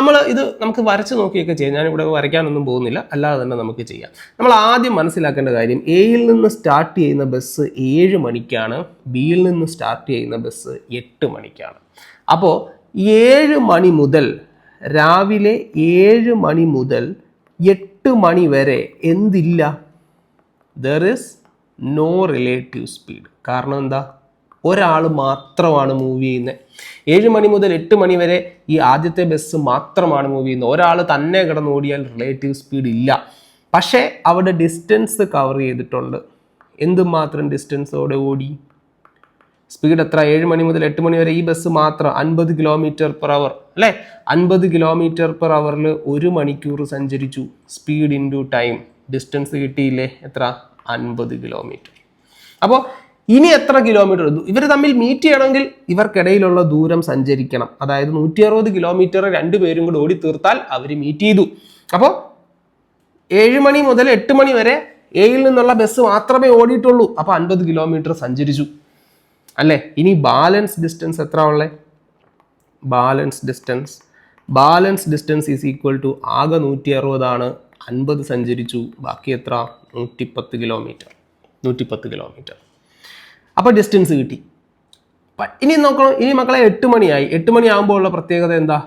നമുക്ക് വരച്ച് നോക്കിയൊക്കെ ചെയ്യാം. ഞാനിവിടെ വരയ്ക്കാനൊന്നും പോകുന്നില്ല, അല്ലാതെ തന്നെ നമുക്ക് ചെയ്യാം. നമ്മൾ ആദ്യം മനസ്സിലാക്കേണ്ട കാര്യം, എയിൽ നിന്ന് സ്റ്റാർട്ട് ചെയ്യുന്ന ബസ് 7 മണിക്കാണ്, ബിയിൽ നിന്ന് സ്റ്റാർട്ട് ചെയ്യുന്ന ബസ് 8 മണിക്കാണ്. അപ്പോൾ 7 മണി മുതൽ, രാവിലെ 7 മണി മുതൽ 8 മണി വരെ എന്തില്ല? There is no relative speed. കാരണം എന്താ? ഒരാൾ മാത്രമാണ് മൂവ് ചെയ്യുന്നത്. 7 മണി മുതൽ 8 മണി വരെ ഈ ആദ്യത്തെ ബസ് മാത്രമാണ് മൂവ് ചെയ്യുന്നത്. ഒരാൾ തന്നെ കിടന്ന് ഓടിയാൽ റിലേറ്റീവ് സ്പീഡ് ഇല്ല. പക്ഷേ അവിടെ ഡിസ്റ്റൻസ് കവർ ചെയ്തിട്ടുണ്ട്. എന്തുമാത്രം ഡിസ്റ്റൻസോടെ ഓടി? സ്പീഡ് എത്ര? 7 മണി മുതൽ 8 മണി വരെ ഈ ബസ് മാത്രം 50 km/h അല്ലേ? 50 km/h 1 മണിക്കൂർ സഞ്ചരിച്ചു. സ്പീഡ് ഇൻറ്റു ടൈം, ഡിസ്റ്റൻസ് കിട്ടിയില്ലേ? എത്ര? 50 km. അപ്പോൾ ഇനി എത്ര കിലോമീറ്റർ? ഇവർ തമ്മിൽ മീറ്റ് ചെയ്യണമെങ്കിൽ ഇവർക്കിടയിലുള്ള ദൂരം സഞ്ചരിക്കണം. അതായത് 160 km രണ്ടുപേരും കൂടി ഓടി തീർത്താൽ അവർ മീറ്റ് ചെയ്തു. അപ്പോൾ 7 മണി മുതൽ 8 മണി വരെ എയിൽ നിന്നുള്ള ബസ് മാത്രമേ ഓടിയിട്ടുള്ളൂ. അപ്പോൾ 50 km സഞ്ചരിച്ചു അല്ലേ? ഇനി ബാലൻസ് ഡിസ്റ്റൻസ് എത്ര ഉള്ളത്? Balance distance is equal to ആകെ 160 ആണ്, 50 സഞ്ചരിച്ചു, ബാക്കി എത്ര? 110 km. അപ്പോൾ ഡിസ്റ്റൻസ് കിട്ടി. ഇനി നോക്കണം, ഇനി മക്കളെ 8 മണിയായി. 8 മണിയാകുമ്പോൾ ഉള്ള പ്രത്യേകത എന്താ?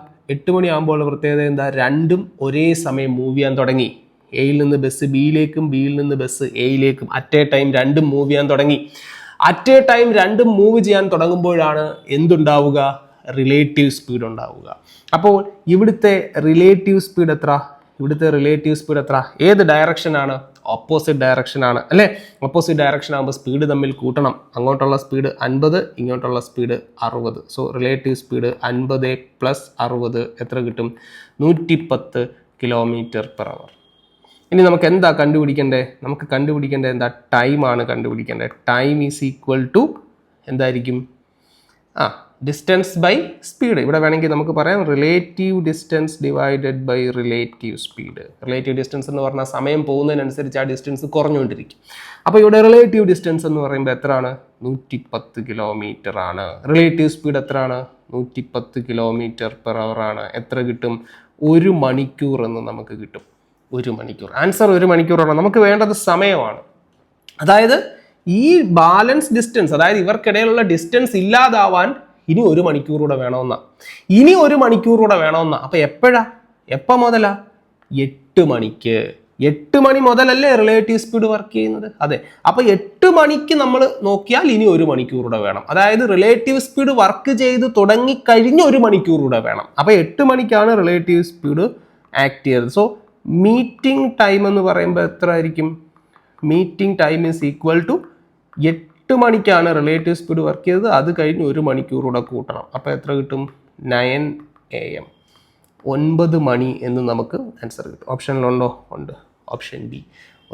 രണ്ടും ഒരേ സമയം മൂവ് ചെയ്യാൻ തുടങ്ങി. എയിൽ നിന്ന് ബസ് ബിയിലേക്കും ബിയിൽ നിന്ന് ബസ് എയിലേക്കും അറ്റ് എ ടൈം രണ്ടും മൂവ് ചെയ്യാൻ തുടങ്ങി. അറ്റ് എ ടൈം രണ്ടും മൂവ് ചെയ്യാൻ തുടങ്ങുമ്പോഴാണ് എന്തുണ്ടാവുക? റിലേറ്റീവ് സ്പീഡ് ഉണ്ടാവുക. അപ്പോൾ ഇവിടുത്തെ റിലേറ്റീവ് സ്പീഡ് എത്ര? ഏത് ഡയറക്ഷനാണ്? ഓപ്പോസിറ്റ് ഡയറക്ഷനാണ് അല്ലേ? ഓപ്പോസിറ്റ് ഡയറക്ഷൻ ആകുമ്പോൾ സ്പീഡ് തമ്മിൽ കൂട്ടണം. അങ്ങോട്ടുള്ള സ്പീഡ് 50, ഇങ്ങോട്ടുള്ള സ്പീഡ് 60. സോ റിലേറ്റീവ് സ്പീഡ് 50 + 60 എത്ര കിട്ടും? 110 km/h. ഇനി നമുക്ക് എന്താ കണ്ടുപിടിക്കേണ്ടത്? എന്താ? ടൈമാണ് കണ്ടുപിടിക്കേണ്ടത്. ടൈം ഈസ് ഈക്വൽ ടു എന്തായിരിക്കും? Distance by speed. ഇവിടെ വേണമെങ്കിൽ നമുക്ക് പറയാം relative distance divided by relative speed. Relative distance എന്ന് പറഞ്ഞാൽ സമയം പോകുന്നതിനനുസരിച്ച് ആ ഡിസ്റ്റൻസ് കുറഞ്ഞുകൊണ്ടിരിക്കും. അപ്പോൾ ഇവിടെ റിലേറ്റീവ് ഡിസ്റ്റൻസ് എന്ന് പറയുമ്പോൾ എത്രയാണ്? 110 km ആണ്. റിലേറ്റീവ് സ്പീഡ് എത്രയാണ്? 110 km/h ആണ്. എത്ര കിട്ടും? 1 മണിക്കൂർ എന്ന് നമുക്ക് കിട്ടും. 1 മണിക്കൂർ. ആൻസർ 1 മണിക്കൂറാണ്. നമുക്ക് വേണ്ടത് സമയമാണ്. അതായത് ഈ ബാലൻസ് ഡിസ്റ്റൻസ്, അതായത് ഇവർക്കിടയിലുള്ള ഡിസ്റ്റൻസ് ഇല്ലാതാവാൻ ഇനി 1 മണിക്കൂർ കൂടെ വേണമെന്നാ. അപ്പൊ എപ്പോൾ മുതലാ? 8 മണിക്ക്. 8 മണി മുതലല്ലേ റിലേറ്റീവ് സ്പീഡ് വർക്ക് ചെയ്യുന്നത്? അതെ. അപ്പൊ 8 മണിക്ക് നമ്മൾ നോക്കിയാൽ ഇനി 1 മണിക്കൂർ കൂടെ വേണം. അതായത് റിലേറ്റീവ് സ്പീഡ് വർക്ക് ചെയ്ത് തുടങ്ങിക്കഴിഞ്ഞ് 1 മണിക്കൂർ കൂടെ വേണം. അപ്പൊ 8 മണിക്കാണ് റിലേറ്റീവ് സ്പീഡ് ആക്ട് ചെയ്തത്. സോ മീറ്റിംഗ് ടൈം എന്ന് പറയുമ്പോൾ എത്ര ആയിരിക്കും? Meeting time is equal to 8 മണിക്കാണ് റിലേറ്റീവ് സ്പീഡ് വർക്ക് ചെയ്തത്, അത് കഴിഞ്ഞ് 1 മണിക്കൂർ കൂടെ കൂട്ടണം. അപ്പോൾ എത്ര കിട്ടും? 9 AM. 9 മണി എന്ന് നമുക്ക് ആൻസർ കിട്ടും. ഓപ്ഷനിലുണ്ടോ? ഉണ്ട്. ഓപ്ഷൻ ബി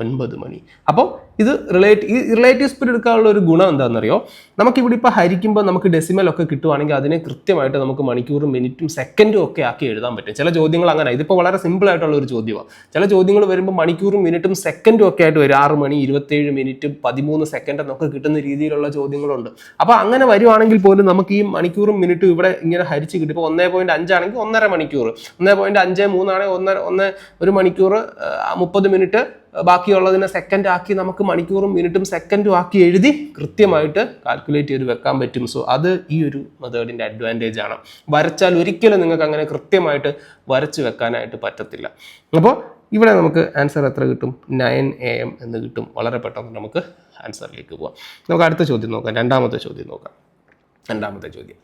9 മണി. അപ്പോൾ ഇത് റിലേറ്റീവ് സ്പീഡ് എടുക്കാനുള്ള ഒരു ഗുണം എന്താണെന്നറിയോ? നമുക്കിവിടെ ഇപ്പോൾ ഹരിക്കുമ്പോൾ നമുക്ക് ഡെസിമലൊക്കെ കിട്ടുവാണെങ്കിൽ അതിനെ കൃത്യമായിട്ട് നമുക്ക് മണിക്കൂറും മിനിറ്റും സെക്കൻഡും ഒക്കെ ആക്കി എഴുതാൻ പറ്റും. ചില ചോദ്യങ്ങൾ അങ്ങനെ, ഇതിപ്പോൾ വളരെ സിമ്പിൾ ആയിട്ടുള്ള ഒരു ചോദ്യമാണ്. ചില ചോദ്യങ്ങൾ വരുമ്പോൾ മണിക്കൂറും മിനിറ്റും സെക്കൻഡും ഒക്കെ ആയിട്ട് വരും. 6 മണി 27 മിനിറ്റ് 13 സെക്കൻഡ് എന്നൊക്കെ കിട്ടുന്ന രീതിയിലുള്ള ചോദ്യങ്ങളുണ്ട്. അപ്പോൾ അങ്ങനെ വരുവാണെങ്കിൽ പോലും നമുക്ക് ഈ മണിക്കൂറും മിനിറ്റും ഇവിടെ ഇങ്ങനെ ഹരിച്ച് കിട്ടും. ഇപ്പോൾ 1.5 ആണെങ്കിൽ 1.5 മണിക്കൂർ, 1.53 ആണെങ്കിൽ 1 മണിക്കൂർ 30 മിനിറ്റ്, ബാക്കിയുള്ളതിനെ സെക്കൻഡ് ആക്കി നമുക്ക് മണിക്കൂറും മിനിറ്റും സെക്കൻഡും ആക്കി എഴുതി കൃത്യമായിട്ട് കാൽക്കുലേറ്റ് ചെയ്ത് വെക്കാൻ പറ്റും. സോ അത് ഈ ഒരു മെത്തേഡിൻ്റെ അഡ്വാൻറ്റേജ് ആണ്. വരച്ചാൽ ഒരിക്കലും നിങ്ങൾക്ക് അങ്ങനെ കൃത്യമായിട്ട് വരച്ച് വെക്കാനായിട്ട് പറ്റത്തില്ല. അപ്പോൾ ഇവിടെ നമുക്ക് ആൻസർ എത്ര കിട്ടും? 9 AM എന്ന് കിട്ടും. വളരെ പെട്ടെന്ന് നമുക്ക് ആൻസറിലേക്ക് പോവാം. നമുക്ക് അടുത്ത ചോദ്യം നോക്കാം. രണ്ടാമത്തെ ചോദ്യം.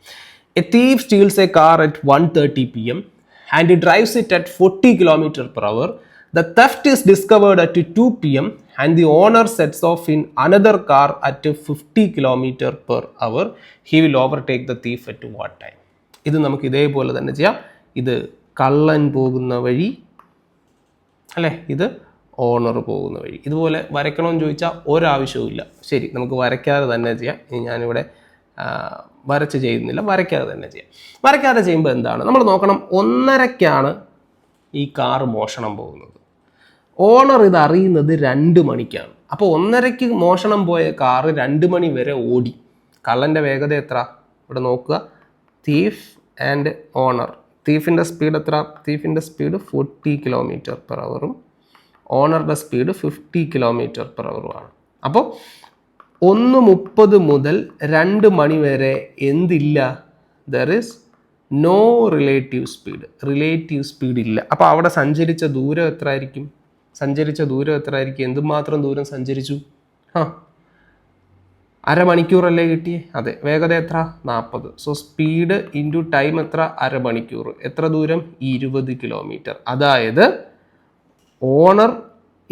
A thief steals a car at 1:30 PM and he drives it at 40 km/h. The theft is discovered at 2 PM and the owner sets off in another car at 50 km/h. He will overtake the thief at what time? ഇത് നമുക്ക് ഇതേപോലെ തന്നെ ചെയ്യാം. ഇത് കള്ളൻ പോകുന്ന വഴി അല്ലേ, ഇത് ഓണർ പോകുന്ന വഴി. ഇതുപോലെ വരയ്ക്കണമെന്ന് ചോദിച്ചാൽ ഒരാവശ്യവുമില്ല. ശരി, നമുക്ക് വരയ്ക്കാതെ തന്നെ ചെയ്യാം. ഇനി ഞാനിവിടെ വരച്ച് ചെയ്യുന്നില്ല, വരയ്ക്കാതെ തന്നെ ചെയ്യാം. വരയ്ക്കാതെ ചെയ്യുമ്പോൾ എന്താണ് നമ്മൾ നോക്കണം? 1:30ക്കാണ് ഈ കാർ മോഷണം പോകുന്നത്. ഓണർ ഇത് അറിയുന്നത് 2 മണിക്കാണ്. അപ്പോൾ 1:30ക്ക് മോഷണം പോയ കാറ് 2 മണി വരെ ഓടി. കള്ളൻ്റെ വേഗത എത്ര? ഇവിടെ നോക്കുക. Thief and owner. തീഫിൻ്റെ സ്പീഡ് എത്ര? തീഫിൻ്റെ സ്പീഡ് 40 km/h, ഓണറുടെ സ്പീഡ് 50 km/h ആണ്. അപ്പോൾ 1:30 മുതൽ 2 മണി വരെ എന്തില്ല? There is no relative speed ഇല്ല. അപ്പോൾ അവിടെ സഞ്ചരിച്ച ദൂരം എത്ര ആയിരിക്കും? എന്തുമാത്രം ദൂരം സഞ്ചരിച്ചു? അരമണിക്കൂറല്ലേ കിട്ടിയേ? അതെ. വേഗത എത്ര? 40. സോ സ്പീഡ് ഇൻറ്റു ടൈം എത്ര? അരമണിക്കൂർ. എത്ര ദൂരം? 20 km. അതായത് ഓണർ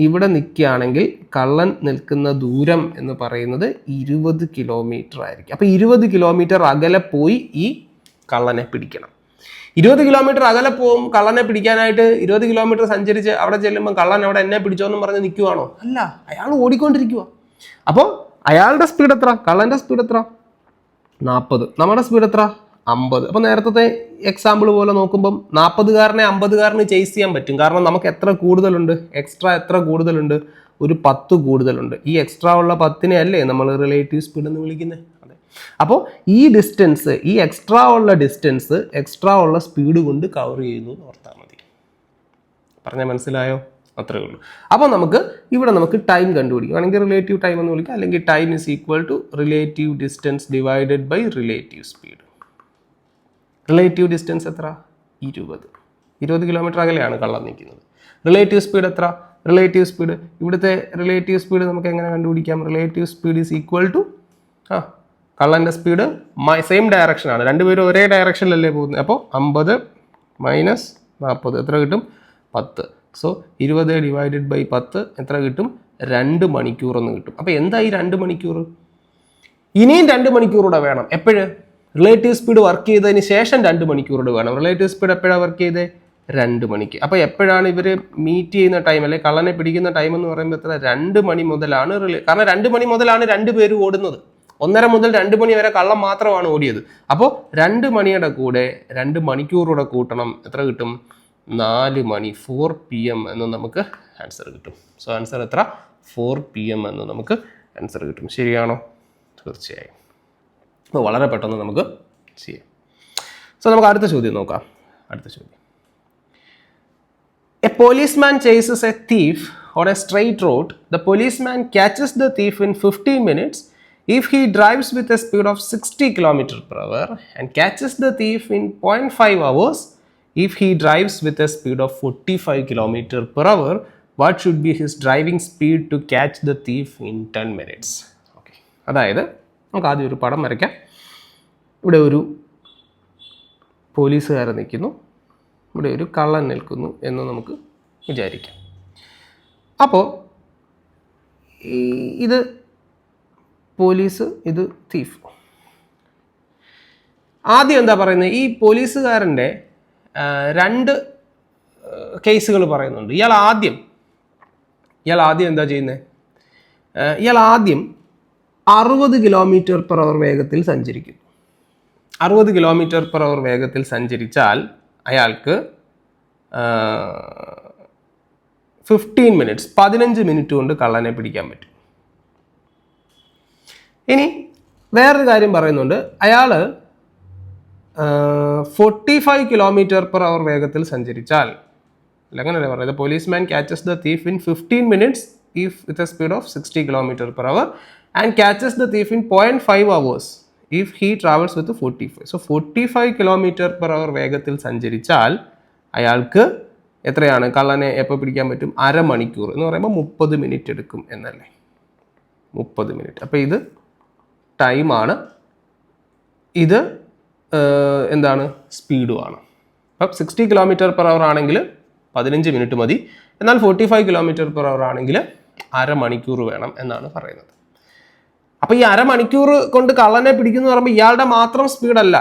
ഇവിടെ നിൽക്കുകയാണെങ്കിൽ കള്ളൻ നിൽക്കുന്ന ദൂരം എന്ന് പറയുന്നത് 20 കിലോമീറ്റർ ആയിരിക്കും. അപ്പോൾ 20 കിലോമീറ്റർ അകലെ പോയി ഈ കള്ളനെ പിടിക്കണം. 20 കിലോമീറ്റർ അകലെ പോകും കള്ളനെ പിടിക്കാനായിട്ട്. 20 കിലോമീറ്റർ സഞ്ചരിച്ച് അവിടെ ചെല്ലുമ്പോൾ കള്ളൻ അവിടെ എന്നെ പിടിച്ചോന്നും പറഞ്ഞ് നിൽക്കുവാണോ? അല്ല, അയാൾ ഓടിക്കൊണ്ടിരിക്കുക. അപ്പോൾ അയാളുടെ സ്പീഡ് എത്ര? കള്ളൻ്റെ സ്പീഡ് എത്ര? 40. നമ്മുടെ സ്പീഡ് എത്ര? 50. അപ്പോൾ നേരത്തെ എക്സാമ്പിൾ പോലെ നോക്കുമ്പം 40-കാരനെ 50-കാരന് ചേസ് ചെയ്യാൻ പറ്റും. കാരണം നമുക്ക് എത്ര കൂടുതലുണ്ട്? എക്സ്ട്രാ എത്ര കൂടുതലുണ്ട്? ഒരു 10 കൂടുതലുണ്ട്. ഈ എക്സ്ട്രാ ഉള്ള 10നെ അല്ലേ നമ്മൾ റിലേറ്റീവ് സ്പീഡ് എന്ന് വിളിക്കുന്നത്? അതെ. അപ്പോൾ ഈ ഡിസ്റ്റൻസ്, ഈ എക്സ്ട്രാ ഉള്ള ഡിസ്റ്റൻസ് എക്സ്ട്രാ ഉള്ള സ്പീഡ് കൊണ്ട് കവർ ചെയ്യുന്നു എന്ന് ഓർത്താൽ മതി. പറഞ്ഞാൽ മനസ്സിലായോ? അത്രേ ഉള്ളൂ. അപ്പോൾ നമുക്ക് ടൈം കണ്ടുപിടിക്കും. വേണമെങ്കിൽ റിലേറ്റീവ് ടൈം എന്ന് വിളിക്കാം, അല്ലെങ്കിൽ time is equal to relative distance divided by relative speed. Relative distance എത്ര? 20 കിലോമീറ്റർ അകലെയാണ് കള്ളൻ നിൽക്കുന്നത്. റിലേറ്റീവ് സ്പീഡ് എത്ര? റിലേറ്റീവ് സ്പീഡ്, ഇവിടുത്തെ റിലേറ്റീവ് സ്പീഡ് നമുക്ക് എങ്ങനെ കണ്ടുപിടിക്കാം? Relative speed is equal to കള്ളൻ്റെ സ്പീഡ് സെയിം ഡയറക്ഷനാണ്, രണ്ടുപേരും ഒരേ ഡയറക്ഷനിലല്ലേ പോകുന്നത്. അപ്പോൾ 50 മൈനസ് 40 എത്ര കിട്ടും? 10. സോ 20 ഡിവൈഡഡ് ബൈ 10 എത്ര കിട്ടും? 2 മണിക്കൂർ എന്ന് കിട്ടും. അപ്പോൾ എന്തായി 2 മണിക്കൂർ? ഇനിയും 2 മണിക്കൂറൂടെ വേണം. എപ്പോഴ്? റിലേറ്റീവ് സ്പീഡ് വർക്ക് ചെയ്തതിന് ശേഷം 2 മണിക്കൂറൂടെ വേണം. റിലേറ്റീവ് സ്പീഡ് എപ്പോഴാണ് വർക്ക് ചെയ്തത്? 2 മണിക്ക്. അപ്പോൾ എപ്പോഴാണ് ഇവർ മീറ്റ് ചെയ്യുന്ന ടൈം, അല്ലെങ്കിൽ കള്ളനെ പിടിക്കുന്ന ടൈം എന്ന് പറയുമ്പോൾ എത്ര? 2 മണി മുതലാണ് കാരണം 2 മണി മുതലാണ് 2 പേരും ഓടുന്നത്. 1:30 മുതൽ 2 മണി വരെ കള്ളം മാത്രമാണ് ഓടിയത്. അപ്പോൾ 2 മണിയുടെ കൂടെ 2 മണിക്കൂറൂടെ കൂട്ടണം. എത്ര കിട്ടും? 4 മണി, 4 PM എന്ന് നമുക്ക് ആൻസർ കിട്ടും. സോ ആൻസർ എത്ര? 4 PM എന്ന് നമുക്ക് ആൻസർ കിട്ടും. ശരിയാണോ? തീർച്ചയായും. അപ്പോൾ വളരെ പെട്ടെന്ന് നമുക്ക് ചെയ്യാം. സോ നമുക്ക് അടുത്ത ചോദ്യം നോക്കാം. അടുത്ത ചോദ്യം. A policeman chases a thief on a straight road. The policeman catches the thief in 15 minutes if he drives with a speed of 60 km/h and catches the thief in 0.5 hours if he drives with a speed of 45 km/h. What should be his driving speed to catch the thief in 10 minutes? Okay. അതായത് നമുക്ക് ആദ്യം ഒരു പടം വരയ്ക്കാം. ഇവിടെ ഒരു പോലീസുകാരൻ നിൽക്കുന്നു, ഇവിടെ ഒരു കള്ളൻ നിൽക്കുന്നു എന്ന് നമുക്ക് വിചാരിക്കാം. അപ്പോൾ ഇത് പോലീസ്, ഇത് തീഫ്. ആദ്യം എന്താ പറയുന്നത്? ഈ പോലീസുകാരൻ്റെ 2 കേസുകൾ പറയുന്നുണ്ട്. ഇയാൾ ആദ്യം എന്താ ചെയ്യുന്നത്? ഇയാൾ ആദ്യം 60 km/h വേഗത്തിൽ സഞ്ചരിക്കുന്നു. 60 km/h വേഗത്തിൽ സഞ്ചരിച്ചാൽ അയാൾക്ക് 15 minutes 15 മിനിറ്റ് കൊണ്ട് കള്ളനെ പിടിക്കാൻ പറ്റും. ഇനി വേറൊരു കാര്യം പറയുന്നുണ്ട്. അയാൾ 45 km/h വേഗത്തിൽ സഞ്ചരിച്ചാൽ, അങ്ങനെയല്ലേ പറയുന്നത്? Policeman catches the thief in 15 minutes if with a speed of 60 km/h and catches the thief in 0.5 hours if he travels with 45. So 45 km/h വേഗത്തിൽ സഞ്ചരിച്ചാൽ അയാൾക്ക് എത്രയാണ് കള്ളനെ എപ്പോൾ പിടിക്കാൻ പറ്റും? അരമണിക്കൂർ എന്ന് പറയുമ്പോൾ 30 മിനിറ്റ് എടുക്കും എന്നല്ലേ? 30 മിനിറ്റ്. അപ്പോൾ ഇത് ടൈമാണ്, ഇത് എന്താണ്? സ്പീഡുമാണ്. അപ്പം 60 km/h ആണെങ്കിൽ 15 മിനിറ്റ് മതി. എന്നാൽ 45 km/h ആണെങ്കിൽ അരമണിക്കൂർ വേണം എന്നാണ് പറയുന്നത്. അപ്പോൾ ഈ അരമണിക്കൂർ കൊണ്ട് കള്ളനെ പിടിക്കുന്നു പറയുമ്പോൾ ഇയാളുടെ മാത്രം സ്പീഡല്ല,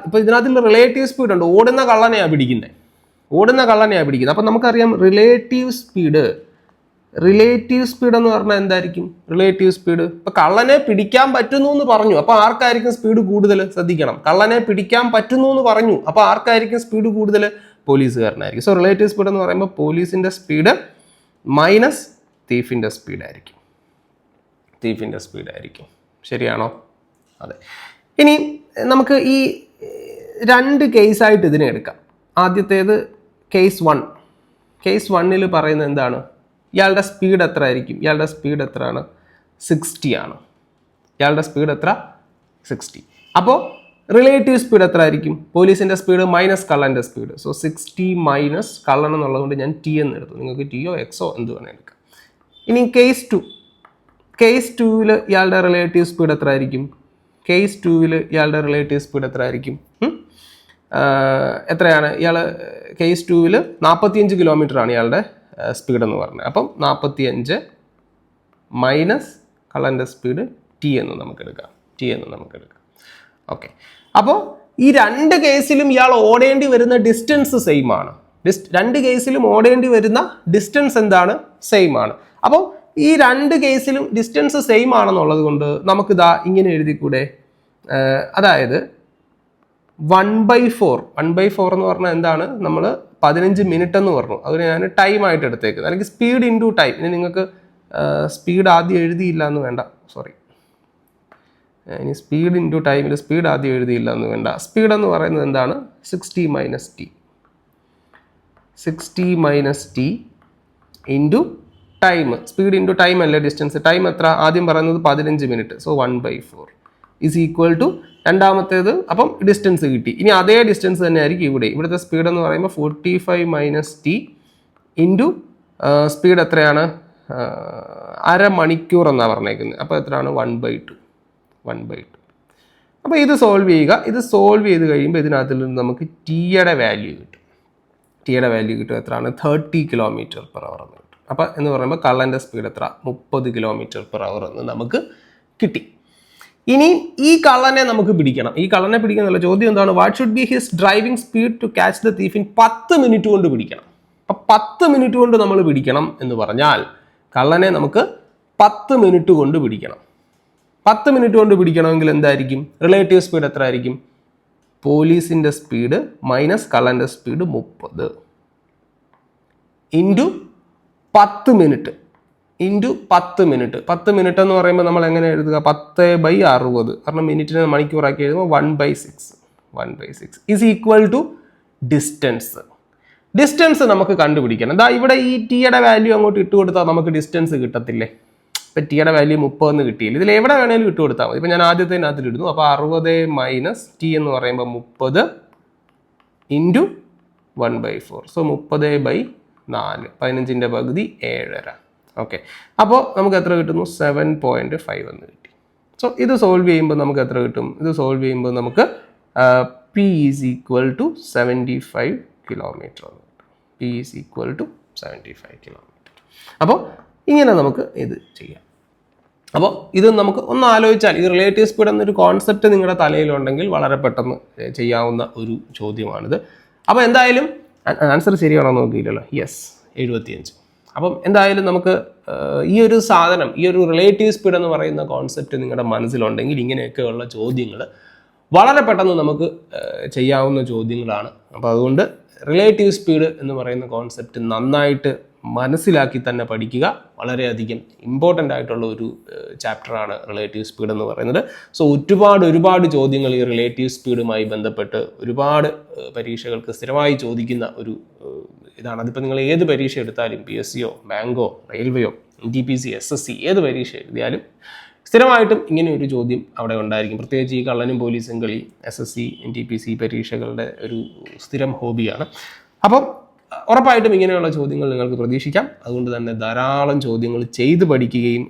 ഇപ്പോൾ ഇതിനകത്ത് റിലേറ്റീവ് സ്പീഡ് ഉണ്ട്. ഓടുന്ന കള്ളനെയാണ് പിടിക്കുന്നത്. അപ്പോൾ നമുക്കറിയാം റിലേറ്റീവ് സ്പീഡ് എന്ന് പറഞ്ഞാൽ എന്തായിരിക്കും? റിലേറ്റീവ് സ്പീഡ്, ഇപ്പോൾ കള്ളനെ പിടിക്കാൻ പറ്റുന്നു എന്ന് പറഞ്ഞു, അപ്പോൾ ആർക്കായിരിക്കും സ്പീഡ് കൂടുതൽ? ശ്രദ്ധിക്കണം. കള്ളനെ പിടിക്കാൻ പറ്റുന്നു എന്ന് പറഞ്ഞു, അപ്പോൾ ആർക്കായിരിക്കും സ്പീഡ് കൂടുതൽ? പോലീസുകാരനായിരിക്കും. സോ റിലേറ്റീവ് സ്പീഡ് എന്ന് പറയുമ്പോൾ പോലീസിൻ്റെ സ്പീഡ് മൈനസ് തീഫിൻ്റെ സ്പീഡായിരിക്കും. ശരിയാണോ? അതെ. ഇനി നമുക്ക് ഈ 2 കേസായിട്ട് ഇതിനെ എടുക്കാം. ആദ്യത്തേത് കേസ് 1. കേസ് 1 പറയുന്നത് എന്താണ്? ഇയാളുടെ സ്പീഡ് എത്ര ആയിരിക്കും? ഇയാളുടെ സ്പീഡ് എത്രയാണ്? 60 ആണ്. ഇയാളുടെ സ്പീഡ് എത്ര? 60. അപ്പോൾ റിലേറ്റീവ് സ്പീഡ് എത്ര ആയിരിക്കും? പോലീസിൻ്റെ സ്പീഡ് മൈനസ് കള്ളൻ്റെ സ്പീഡ്. സോ 60 മൈനസ് കള്ളൻ എന്നുള്ളതുകൊണ്ട് ഞാൻ ടി എന്ന് എടുത്തു. നിങ്ങൾക്ക് ടിയോ എക്സോ എന്ത് വേണേൽ എടുക്കാം. ഇനി കേസ് 2. കേസ് 2 ഇയാളുടെ റിലേറ്റീവ് സ്പീഡ് എത്ര ആയിരിക്കും? എത്രയാണ്? ഇയാൾ കേസ് 2 45 കിലോമീറ്റർ ആണ് ഇയാളുടെ സ്പീഡ് എന്ന് പറഞ്ഞത്. അപ്പം 45 മൈനസ് കള്ളൻ്റെ സ്പീഡ് ടി എന്ന് നമുക്ക് എടുക്കാം. ഓക്കെ, അപ്പോൾ ഈ രണ്ട് കേസിലും ഇയാൾ ഓടേണ്ടി വരുന്ന ഡിസ്റ്റൻസ് സെയിം ആണ്. രണ്ട് കേസിലും ഓടേണ്ടി വരുന്ന ഡിസ്റ്റൻസ് എന്താണ്? സെയിം ആണ്. അപ്പോൾ ഈ രണ്ട് കേസിലും ഡിസ്റ്റൻസ് സെയിം ആണെന്നുള്ളത് കൊണ്ട് നമുക്കിതാ ഇങ്ങനെ എഴുതിക്കൂടെ? അതായത് 1/4 എന്ന് പറഞ്ഞാൽ എന്താണ്? നമ്മൾ 15 മിനിറ്റ് എന്ന് പറഞ്ഞു, അതിന് ഞാൻ ടൈം ആയിട്ട് എടുത്തേക്കുന്നത്, അല്ലെങ്കിൽ സ്പീഡ് ഇൻറ്റു ടൈം. ഇനി നിങ്ങൾക്ക് സ്പീഡ് ആദ്യം എഴുതിയില്ല എന്ന് വേണ്ട, സോറി, ഇനി സ്പീഡ് ഇൻറ്റു ടൈമിൽ സ്പീഡ് ആദ്യം എഴുതിയില്ല എന്ന് വേണ്ട. സ്പീഡ് എന്ന് പറയുന്നത് എന്താണ്? 60 minus T into time. Speed into time അല്ലേ ഡിസ്റ്റൻസ്. ടൈം എത്ര? ആദ്യം പറയുന്നത് 15 minute. So 1/4 is equal to രണ്ടാമത്തേത്. അപ്പം ഡിസ്റ്റൻസ് കിട്ടി. ഇനി അതേ ഡിസ്റ്റൻസ് തന്നെ ആയിരിക്കും ഇവിടെ. ഇവിടുത്തെ സ്പീഡ് എന്ന് പറയുമ്പോൾ 45 മൈനസ് ടി ഇൻറ്റു സ്പീഡ് എത്രയാണ്? അരമണിക്കൂർ എന്നാണ് പറഞ്ഞേക്കുന്നത്. അപ്പോൾ എത്രയാണ്? 1/2. അപ്പോൾ ഇത് സോൾവ് ചെയ്യുക. ഇത് സോൾവ് ചെയ്ത് കഴിയുമ്പോൾ ഇതിനകത്തിൽ നിന്ന് നമുക്ക് ടിയുടെ വാല്യൂ കിട്ടും. എത്രയാണ്? 30 km/h എന്ന് കിട്ടും. അപ്പോൾ എന്ന് പറയുമ്പോൾ കള്ളൻ്റെ സ്പീഡ് എത്ര? 30 km/h എന്ന് നമുക്ക് കിട്ടി. ഇനി ഈ കള്ളനെ നമുക്ക് പിടിക്കണം. ഈ കള്ളനെ പിടിക്കുന്നുള്ള ചോദ്യം എന്താണ്? What should be his driving speed to catch the thief in 10 minute കൊണ്ട് പിടിക്കണം. അപ്പം 10 മിനിറ്റ് കൊണ്ട് നമ്മൾ പിടിക്കണം എന്ന് പറഞ്ഞാൽ കള്ളനെ നമുക്ക് 10 മിനിറ്റ് കൊണ്ട് പിടിക്കണം. 10 മിനിറ്റ് കൊണ്ട് പിടിക്കണമെങ്കിൽ എന്തായിരിക്കും? റിലേറ്റീവ് സ്പീഡ് എത്ര ആയിരിക്കും? പോലീസിൻ്റെ സ്പീഡ് മൈനസ് കള്ളൻ്റെ സ്പീഡ് 30 ഇൻറ്റു 10 മിനിറ്റ്. 10 മിനിറ്റ് എന്ന് പറയുമ്പോൾ നമ്മൾ എങ്ങനെ എഴുതുക? 10/60. കാരണം മിനിറ്റിനെ മണിക്കൂറാക്കി എഴുതുമ്പോൾ 1/6 ഈസ് ഈക്വൽ ടു ഡിസ്റ്റൻസ് നമുക്ക് കണ്ടുപിടിക്കണം. എന്താ ഇവിടെ ഈ ടിയുടെ വാല്യൂ അങ്ങോട്ട് ഇട്ട് കൊടുത്താൽ നമുക്ക് ഡിസ്റ്റൻസ് കിട്ടത്തില്ലേ? ഇപ്പം ടിയുടെ വാല്യൂ 30 എന്ന് കിട്ടിയില്ല. ഇതിൽ എവിടെ വേണേലും ഇട്ട് കൊടുത്താൽ മതി. ഇപ്പം ഞാൻ ആദ്യത്തിനകത്തിൽ ഇടുന്നു. അപ്പോൾ 60 മൈനസ് ടി എന്ന് പറയുമ്പോൾ 30 ഇൻറ്റു 1/4. സോ 30/4. 15ൻ്റെ പകുതി 7.5. ഓക്കെ, അപ്പോൾ നമുക്ക് എത്ര കിട്ടുന്നു? 7.5 എന്ന് കിട്ടി. സോ ഇത് സോൾവ് ചെയ്യുമ്പോൾ നമുക്ക് എത്ര കിട്ടും? ഇത് സോൾവ് ചെയ്യുമ്പോൾ നമുക്ക് P is equal to 75 kilometre എന്ന് കിട്ടും. P is equal to 75 kilometre. അപ്പോൾ ഇങ്ങനെ നമുക്ക് ഇത് ചെയ്യാം. അപ്പോൾ ഇത് നമുക്ക് ഒന്ന് ആലോചിച്ചാൽ, ഈ റിലേറ്റീവ് സ്പീഡ് എന്നൊരു കോൺസെപ്റ്റ് നിങ്ങളുടെ തലയിലുണ്ടെങ്കിൽ വളരെ പെട്ടെന്ന് ചെയ്യാവുന്ന ഒരു ചോദ്യമാണിത്. അപ്പോൾ എന്തായാലും ആൻസർ ശരിയാണോ നോക്കിയില്ലല്ലോ? യെസ്, 75. അപ്പം എന്തായാലും നമുക്ക് ഈ ഒരു സാധനം, ഈ ഒരു റിലേറ്റീവ് സ്പീഡ് എന്ന് പറയുന്ന കോൺസെപ്റ്റ് നിങ്ങളുടെ മനസ്സിലുണ്ടെങ്കിൽ ഇങ്ങനെയൊക്കെയുള്ള ചോദ്യങ്ങൾ വളരെ പെട്ടെന്ന് നമുക്ക് ചെയ്യാവുന്ന ചോദ്യങ്ങളാണ്. അപ്പോൾ അതുകൊണ്ട് റിലേറ്റീവ് സ്പീഡ് എന്ന് പറയുന്ന കോൺസെപ്റ്റ് നന്നായിട്ട് മനസ്സിലാക്കി തന്നെ പഠിക്കുക. വളരെയധികം ഇമ്പോർട്ടൻ്റ് ആയിട്ടുള്ള ഒരു ചാപ്റ്ററാണ് റിലേറ്റീവ് സ്പീഡ് എന്ന് പറയുന്നത്. സോ ഒരുപാട് ചോദ്യങ്ങൾ ഈ റിലേറ്റീവ് സ്പീഡുമായി ബന്ധപ്പെട്ട് ഒരുപാട് പരീക്ഷകൾക്ക് സ്ഥിരമായി ചോദിക്കുന്ന ഒരു ഇതാണ്. അതിപ്പോൾ നിങ്ങൾ ഏത് പരീക്ഷ എടുത്താലും, PSCയോ ബാങ്കോ റെയിൽവേയോ NTPC SSC ഏത് പരീക്ഷ എഴുതിയാലും സ്ഥിരമായിട്ടും ഇങ്ങനെ ഒരു ചോദ്യം അവിടെ ഉണ്ടായിരിക്കും. പ്രത്യേകിച്ച് ഈ കള്ളനും പോലീസും കളി SSC NTPC പരീക്ഷകളുടെ ഒരു സ്ഥിരം ഹോബിയാണ്. അപ്പം ഉറപ്പായിട്ടും ഇങ്ങനെയുള്ള ചോദ്യങ്ങൾ നിങ്ങൾക്ക് പ്രതീക്ഷിക്കാം. അതുകൊണ്ട് തന്നെ ധാരാളം ചോദ്യങ്ങൾ ചെയ്ത് പഠിക്കുകയും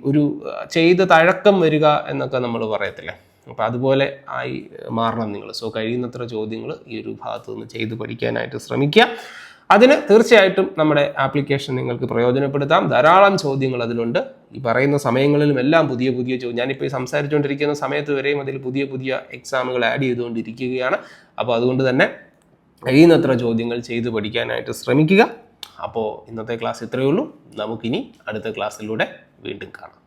ചെയ്ത് തഴക്കം വരിക എന്നൊക്കെ നമ്മൾ പറയത്തില്ലേ, അപ്പോൾ അതുപോലെ ആയി മാറണം നിങ്ങൾ. സോ കഴിയുന്നത്ര ചോദ്യങ്ങൾ ഈ ഒരു ഭാഗത്തു നിന്ന് ചെയ്ത് പഠിക്കാനായിട്ട് ശ്രമിക്കുക. അതിന് തീർച്ചയായിട്ടും നമ്മുടെ ആപ്ലിക്കേഷൻ നിങ്ങൾക്ക് പ്രയോജനപ്പെടുത്താം. ധാരാളം ചോദ്യങ്ങൾ അതിലുണ്ട്. ഈ പറയുന്ന സമയങ്ങളിലും എല്ലാം പുതിയ ചോദ്യം, ഞാനിപ്പോൾ ഈ സംസാരിച്ചുകൊണ്ടിരിക്കുന്ന സമയത്ത് വരെയും അതിൽ പുതിയ എക്സാമുകൾ ആഡ് ചെയ്തുകൊണ്ടിരിക്കുകയാണ്. അപ്പോൾ അതുകൊണ്ട് തന്നെ കഴിയുന്നത്ര ചോദ്യങ്ങൾ ചെയ്ത് പഠിക്കാനായിട്ട് ശ്രമിക്കുക. അപ്പോൾ ഇന്നത്തെ ക്ലാസ് ഇത്രയേ ഉള്ളൂ. നമുക്കിനി അടുത്ത ക്ലാസ്സിലൂടെ വീണ്ടും കാണാം.